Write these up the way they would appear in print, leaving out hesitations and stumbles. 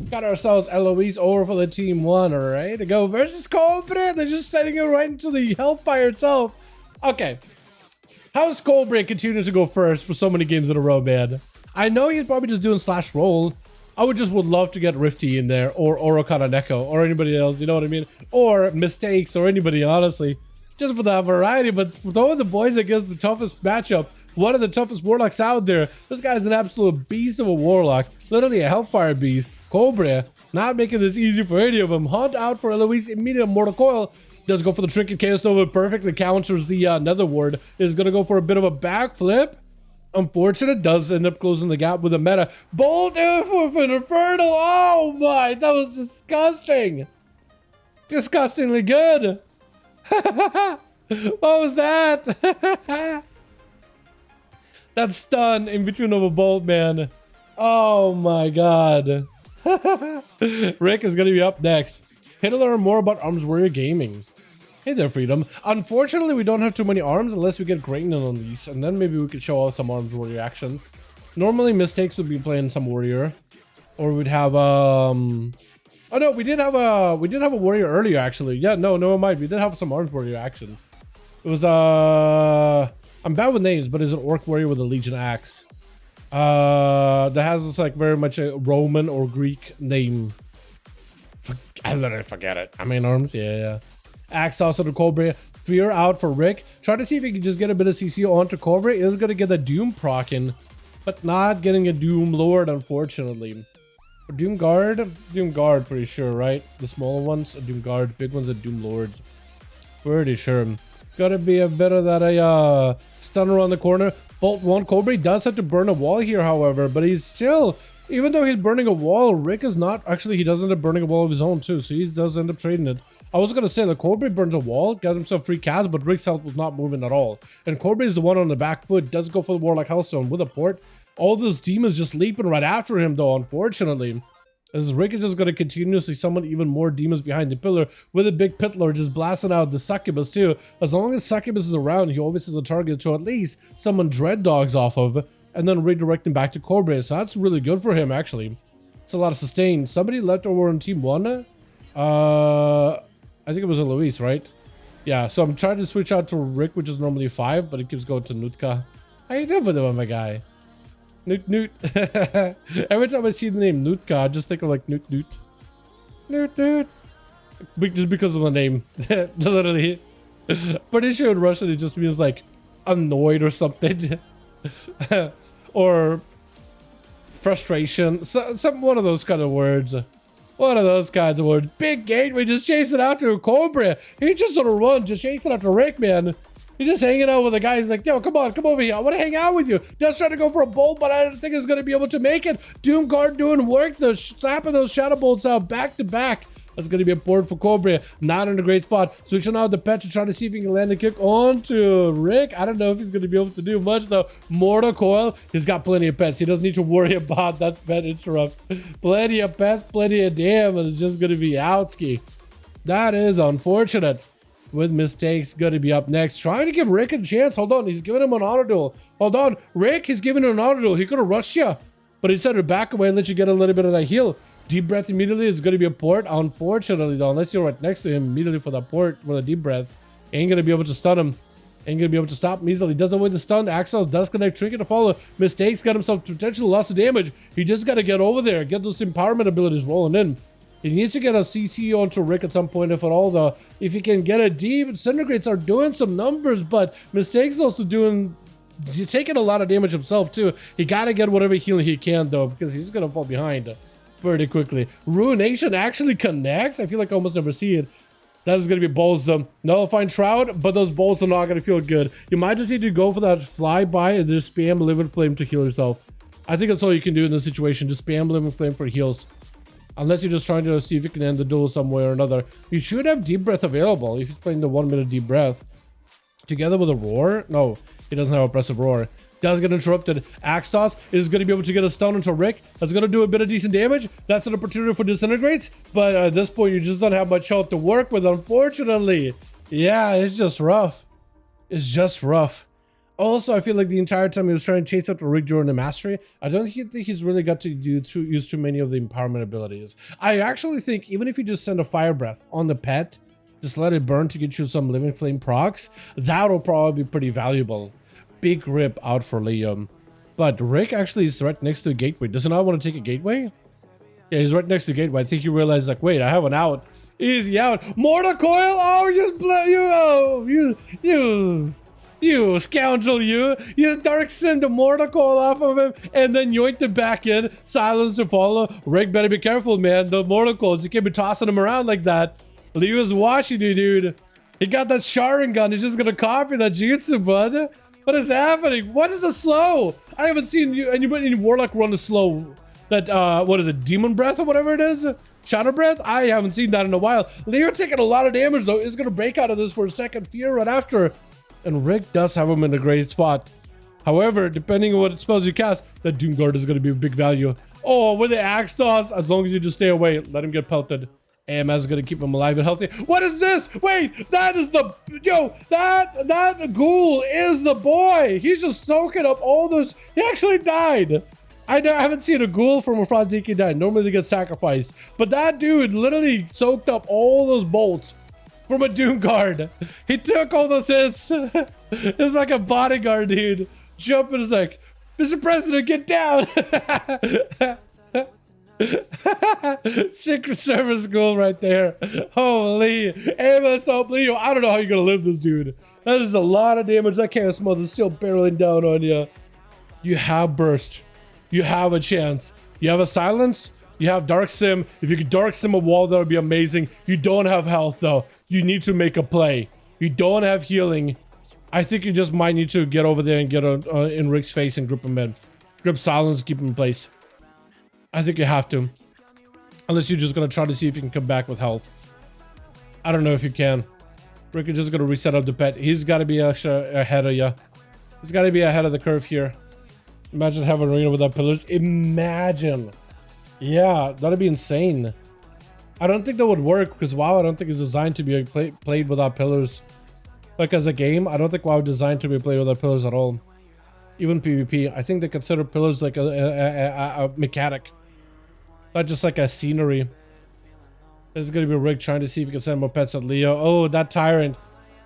Got ourselves Eloise over for the team 1, alright? To go versus Cobra. They're just sending it right into the Hellfire itself. Okay. How's Cobra continuing to go first for so many games in a row, man? I know he's probably just doing slash roll. I would love to get Rifty in there, or Orokana Neko, or anybody else, you know what I mean? Or Mistakes, or anybody, honestly. Just for that variety, but for throwing the boys against the toughest matchup, one of the toughest Warlocks out there, this guy's an absolute beast of a Warlock. Literally a Hellfire beast. Cobra, not making this easy for any of them. Hunt out for Eloise, immediate Mortal Coil. Does go for the Trinket Chaos Nova, perfectly counters the Nether Ward. Is going to go for a bit of a backflip. Unfortunate, does end up closing the gap with a meta. Bolt with an Infernal. Oh my, that was disgusting. Disgustingly good. What was that? That stun in between of a bolt, man. Oh my god. Rick is going to be up next. Here to learn more about Arms Warrior Gaming. Hey there, Freedom. Unfortunately, we don't have too many arms unless we get Grayton on these, and then maybe we could show off some Arms Warrior action. Normally, Mistakes would be playing some Warrior, or we'd have oh no, we did have a Warrior earlier actually. Yeah, no, mind. We did have some Arms Warrior action. It was I'm bad with names, but it's an Orc Warrior with a Legion Axe. That has this like very much a Roman or Greek name. I literally forget it. I mean, arms, yeah. Axe also to Cobra. Fear out for Rick. Try to see if he can just get a bit of CC onto Cobra. He's going to get the Doom proccing, but not getting a Doom Lord, unfortunately. Doom Guard, pretty sure, right? The smaller ones, a Doom Guard. Big ones are Doom Lords. Pretty sure. Gotta be a bit of that stun around the corner. Bolt 1. Cobra does have to burn a wall here, however, but he's still... Even though he's burning a wall, Rick is not. Actually, he does end up burning a wall of his own too, so he does end up trading it. I was gonna say the Cobra burns a wall, got himself free cast, but Rick's health was not moving at all. And Cobra is the one on the back foot, does go for the Warlock Hellstone with a port. All those demons just leaping right after him though, unfortunately. As Rick is just gonna continuously summon even more demons behind the pillar with a big pit lord just blasting out the Succubus too. As long as Succubus is around, he always has a target to at least summon Dread Dogs off of, and then redirect him back to Cobra. So that's really good for him, actually. It's a lot of sustain. Somebody left over on team 1. I think it was a Luis, right? Yeah, so I'm trying to switch out to Rick, which is normally 5, but it keeps going to Nutka. How you doing with him, my guy? Newt. Every time I see the name Nutka, I just think of like Newt. Just because of the name. Literally. Pretty sure in Russian it just means like annoyed or something. Or frustration, one of those kind of words. Big Gateway just chasing after a Cobra. He just on a run, just chasing after Rick, man. He's just hanging out with the guy. He's like, yo, come over here. I want to hang out with you. Just trying to go for a bolt, but I don't think he's going to be able to make it. Doom Guard doing work. They're slapping those Shadow Bolts out back to back. That's going to be a board for Cobra. Not in a great spot. Switching out the pet to try to see if he can land a kick onto Rick. I don't know if he's going to be able to do much, though. Mortal Coil. He's got plenty of pets. He doesn't need to worry about that pet interrupt. Plenty of pets, plenty of damn, and it's just going to be outski. That is unfortunate. With Mistakes, going to be up next. Trying to give Rick a chance. Hold on. He's giving him an auto duel. Hold on. Rick, he's giving him an auto duel. He could have rushed you, but he said to back away and let you get a little bit of that heal. Deep breath immediately. It's going to be a port. Unfortunately, though, unless you're right next to him immediately for that port, for the deep breath, ain't going to be able to stun him. Ain't going to be able to stop him easily. Doesn't win the stun. Axel does connect. Trinket to follow. Mistakes got himself potentially lots of damage. He just got to get over there. Get those empowerment abilities rolling in. He needs to get a CC onto Rick at some point, if at all, though. If he can get a deep, Disintegrates are doing some numbers, but Mistakes also he's taking a lot of damage himself, too. He got to get whatever healing he can, though, because he's going to fall behind pretty quickly. Ruination actually connects. I feel like I almost never see it. That is going to be bolts, though. Nullifying Shroud, but those bolts are not going to feel good. You might just need to go for that flyby and just spam Living Flame to heal yourself. I think that's all you can do in this situation. Just spam Living Flame for heals. Unless you're just trying to see if you can end the duel some way or another. You should have Deep Breath available if you're playing the 1 minute Deep Breath. Together with a Roar? No, he doesn't have Oppressive Roar. Does get interrupted. Axe Toss is going to be able to get a stun into Rick. That's going to do a bit of decent damage. That's an opportunity for Disintegrates. But at this point, you just don't have much health to work with, unfortunately. Yeah, it's just rough. It's just rough. Also, I feel like the entire time he was trying to chase up the rig during the mastery, I don't think he's really got to use too many of the empowerment abilities. I actually think even if you just send a fire breath on the pet, just let it burn to get you some living flame procs, that'll probably be pretty valuable. Big rip out for Liam. But Rick actually is right next to a gateway. Does he not want to take a gateway? Yeah, he's right next to the gateway. I think he realized, like, wait, I have an out. Easy out. Mortar coil? Oh, you scoundrel, you dark sim the mortar coil off of him and then yoinked it back in. Silence to follow. Rick better be careful, man. The mortar coils, you can't be tossing them around like that. Leo's watching you, dude. He got that Sharon gun. He's just gonna copy that jutsu, bud. What is happening? What is a slow? I haven't seen anybody in Warlock run a slow. That, what is it? Demon Breath or whatever it is? Shadow Breath? I haven't seen that in a while. Leo taking a lot of damage, though. He's gonna break out of this for a second fear right after. And Rick does have him in a great spot. However, depending on what spells you cast, that Doom Guard is gonna be a big value. Oh, with the Axe Toss, as long as you just stay away, let him get pelted. AMS is gonna keep him alive and healthy. What is this? Wait, that is the that ghoul is the boy. He's just soaking up all those. He actually died. I haven't seen a ghoul from a Frostdiki die. Normally they get sacrificed, but that dude literally soaked up all those bolts from a Doom Guard. He took all those hits. It's like a bodyguard, dude. Jumping is like, Mr. President, get down. Secret Service ghoul right there. Holy Amos up Leo. I don't know how you're gonna live this, dude. That is a lot of damage. That can't smother still barreling down on you. You have burst. You have a chance. You have a silence. You have dark sim. If you could dark sim a wall, that would be amazing. You don't have health though. You need to make a play. You don't have healing. I think you just might need to get over there and get in Rick's face and grip him in. Grip silence, keep him in place. I think you have to. Unless you're just going to try to see if you can come back with health. I don't know if you can. Rick is just going to reset up the pet. He's got to be actually ahead of you. He's got to be ahead of the curve here. Imagine having Arena without pillars. Imagine. Yeah, that'd be insane. I don't think that would work because WoW I don't think is designed to be played without pillars. Like as a game, I don't think WoW is designed to be played without pillars at all. Even PvP, I think they consider pillars like a mechanic. Not just like a scenery. There's gonna be Rick trying to see if he can send more pets at Leo. Oh, that Tyrant.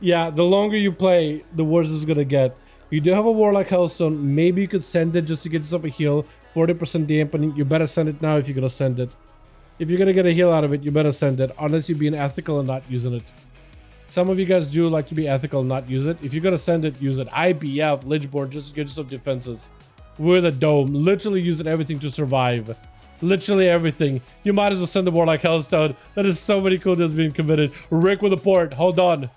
Yeah, the longer you play, the worse it's gonna get. You do have a Warlock Hellstone. Maybe you could send it just to get yourself a heal. 40% dampening. You better send it now if you're gonna send it. If you're gonna get a heal out of it, you better send it. Unless you're being ethical and not using it. Some of you guys do like to be ethical and not use it. If you're gonna send it, use it. IBF, Lichborn, just to get yourself defenses. With a dome. Literally using everything to survive. Literally everything. You might as well send the Warlock Hellstone. That is so many cool deals being committed. Rick with a port. Hold on.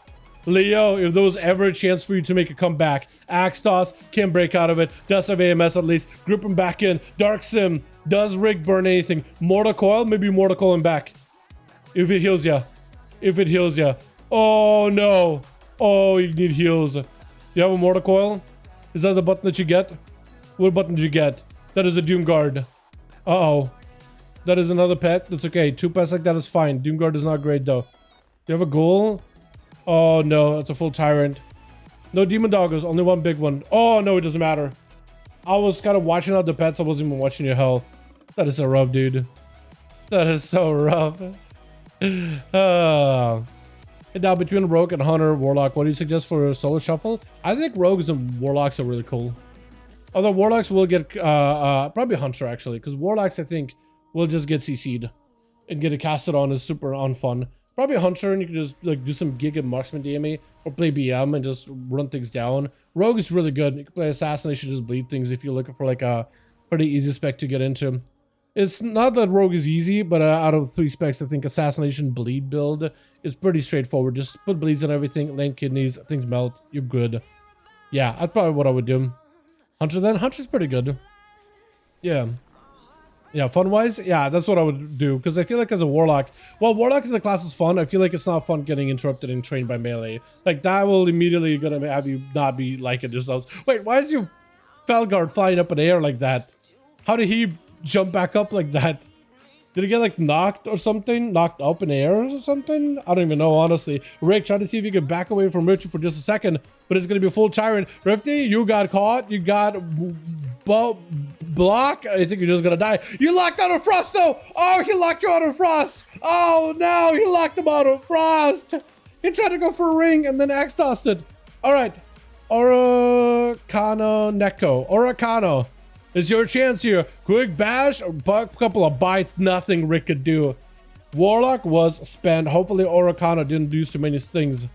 Leo, if there was ever a chance for you to make a comeback, Axe Toss can break out of it. Does have AMS at least. Group him back in. Dark Sim. Does Rick burn anything? Mortal Coil? Maybe Mortal Coil him back. If it heals ya. If it heals ya. Oh no. Oh, you need heals. You have a Mortal Coil? Is that the button that you get? What button did you get? That is a Doom Guard. Uh-oh. That is another pet. That's okay. 2 pets like that is fine. Doom Guard is not great though. Do you have a goal? Oh no, that's a full Tyrant. No Demon Doggos, only one big one. Oh no, it doesn't matter. I was kind of watching out the pets. I wasn't even watching your health. That is so rough, dude. That is so rough. And now between Rogue and Hunter, Warlock, what do you suggest for a solo shuffle? I think Rogues and Warlocks are really cool. Although Warlocks will get, probably Hunter actually, because Warlocks I think will just get CC'd and get it casted on is super unfun. Probably Hunter and you can just like do some gig and marksman DME or play BM and just run things down. Rogue is really good. You can play Assassination, just bleed things if you're looking for like a pretty easy spec to get into. It's not that Rogue is easy, but out of 3 specs, I think Assassination bleed build is pretty straightforward. Just put bleeds on everything, land kidneys, things melt, you're good. Yeah, that's probably what I would do. Hunter then? Hunter's pretty good. Yeah. Yeah, fun-wise, yeah, that's what I would do. Because I feel like as a Warlock, well, Warlock as a class is fun. I feel like it's not fun getting interrupted and trained by melee. Like, that will immediately gonna have you not be liking yourselves. Wait, why is your Felguard flying up in the air like that? How did he jump back up like that? Did he get like knocked or something? Knocked up in the air or something? I don't even know, honestly. Rick, try to see if you can back away from Richard for just a second, but it's going to be a full tyrant. Rifty, you got caught. You got block. I think you're just going to die. You locked out of Frost though. Oh, he locked you out of Frost. Oh no, he locked him out of Frost. He tried to go for a ring and then axe tossed it. All right. Orakano Neko. Orakano. It's your chance here. Quick bash, a couple of bites, nothing Rick could do. Warlock was spent. Hopefully Orakano didn't do too many things.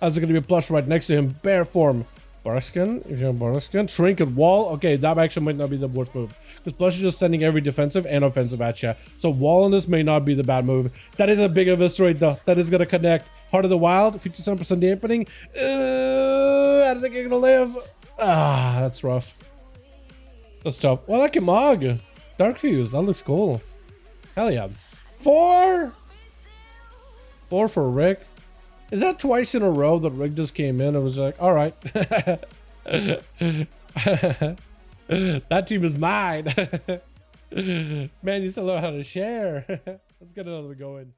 As it's going to be plush right next to him. Bear form. Barskin. If you're Barskin. Trinket wall. Okay, that actually might not be the worst move. Because plush is just sending every defensive and offensive at you. So wall on this may not be the bad move. That is a big eviscerate though. That is going to connect. Heart of the Wild. 57% dampening. I don't think you're going to live. Ah, that's rough. That's tough. Well, I like your mug. Dark Fuse. That looks cool. Hell yeah. 4 for Rick. Is that twice in a row that Rick just came in and was like, all right. That team is mine. Man, you still know how to share. Let's get another going.